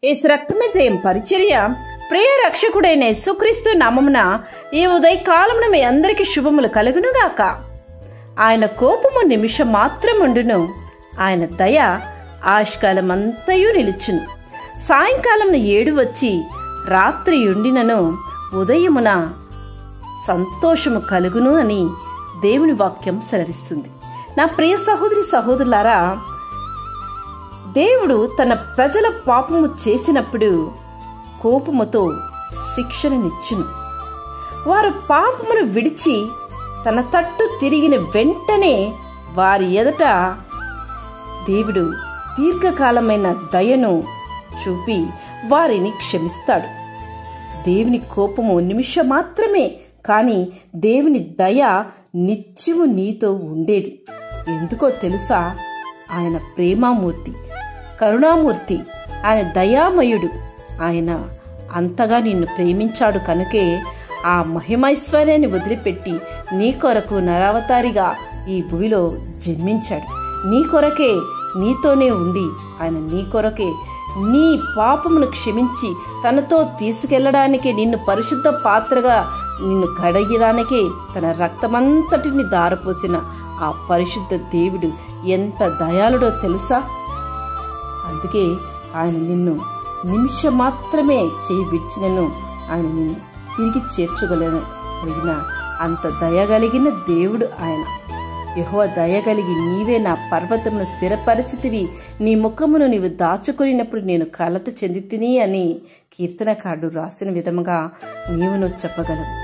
యేసు రక్తమే జయం పరిచర్య ప్రియ రక్షకుడైన యేసుక్రీస్తు నామమున ఈ ఉదయకాలమున మీ అందరికీ శుభములు కలుగునుగాక. ఆయన కోపము నిమిషం మాత్రముండును, ఆయన దయ ఆయుష్కాలమంతయు నిలుచును. సాయంకాలమున 7 వచ్చి రాత్రి ఉండినను ఉదయమున సంతోషము కలుగును అని దేవుని వాక్యం సెలవిస్తుంది. నా ప్రియ సహోదరి సహోదరులారా, దేవుడు తన ప్రజల పాపము చేసినప్పుడు కోపముతో శిక్షణనిచ్చును. వారు పాపమును విడిచి తన తట్టు తిరిగిన వెంటనే వారి ఎదుట దేవుడు దీర్ఘకాలమైన దయను చూపి వారిని క్షమిస్తాడు. దేవుని కోపము నిమిషం మాత్రమే, కానీ దేవుని దయ నిత్యము నీతో ఉండేది. ఎందుకో తెలుసా? ఆయన ప్రేమామూర్తి, కరుణామూర్తి, ఆయన దయామయుడు. ఆయన అంతగా నిన్ను ప్రేమించాడు కనుకే ఆ మహిమైశ్వర్యాన్ని వదిలిపెట్టి నీ కొరకు నరావతారిగా ఈ భూమిలో జన్మించాడు. నీ కొరకే, నీతోనే ఉండి ఆయన నీ కొరకే నీ పాపమును క్షమించి తనతో తీసుకెళ్లడానికి, నిన్ను పరిశుద్ధ పాత్రగా నిన్ను కడగడానికే తన రక్తమంతటిని దారపోసిన ఆ పరిశుద్ధ దేవుడు ఎంత దయాళుడో తెలుసా? అందుకే ఆయన నిన్ను నిమిషం మాత్రమే చేయి విడిచినను ఆయన నిన్ను తిరిగి చేర్చగలిగిన అంత దయగలిగిన దేవుడు ఆయన. యెహోవా దయగలిగి నీవే నా పర్వతమును స్థిరపరిచితివి, నీ ముఖమును నీవు దాచుకున్నప్పుడు నేను కలత చెందితిని అని కీర్తనకారుడు రాసిన విధముగా నీవును చెప్పగలవు.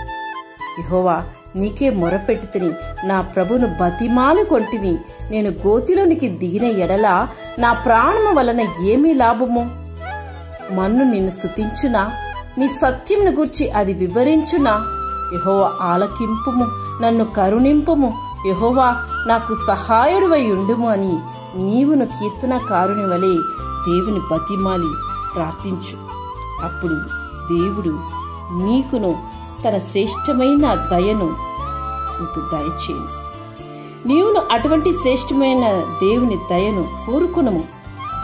యెహోవా నీకే మొరపెట్టుతిని, నా ప్రభును బతిమాలు కొంటిని. నేను గోతిలోనికి దిగిన ఎడల నా ప్రాణము వలన ఏమీ లాభము? మన్ను నిన్ను స్తుతించునా? నీ సత్యమును గూర్చి అది వివరించునా? యెహోవా ఆలకింపుము, నన్ను కరుణింపుము. యెహోవా నాకు సహాయుడివై ఉండుము అని నీవును కీర్తనకారుని వలె దేవుని బతిమాలి ప్రార్థించు. అప్పుడు దేవుడు నీకును తన శ్రేష్టమైన దయను నీకు దయచేయను. నీవును అటువంటి శ్రేష్టమైన దేవుని దయను కోరుకునము.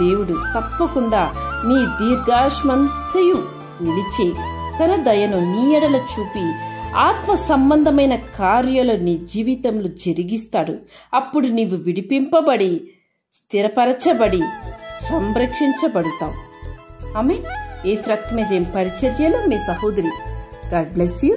దేవుడు తప్పకుండా నీ దీర్ఘాయుష్మంతయు నిలిచి తన దయను నీ ఎడల చూపి ఆత్మ సంబంధమైన కార్యాలు నీ జీవితంలో జరిగిస్తాడు. అప్పుడు నీవు విడిపింపబడి స్థిరపరచబడి సంరక్షించబడతావు. ఆమేన్. యేసు రక్తమే జయం పరిచర్యలో మీ సహోదరి. God bless you.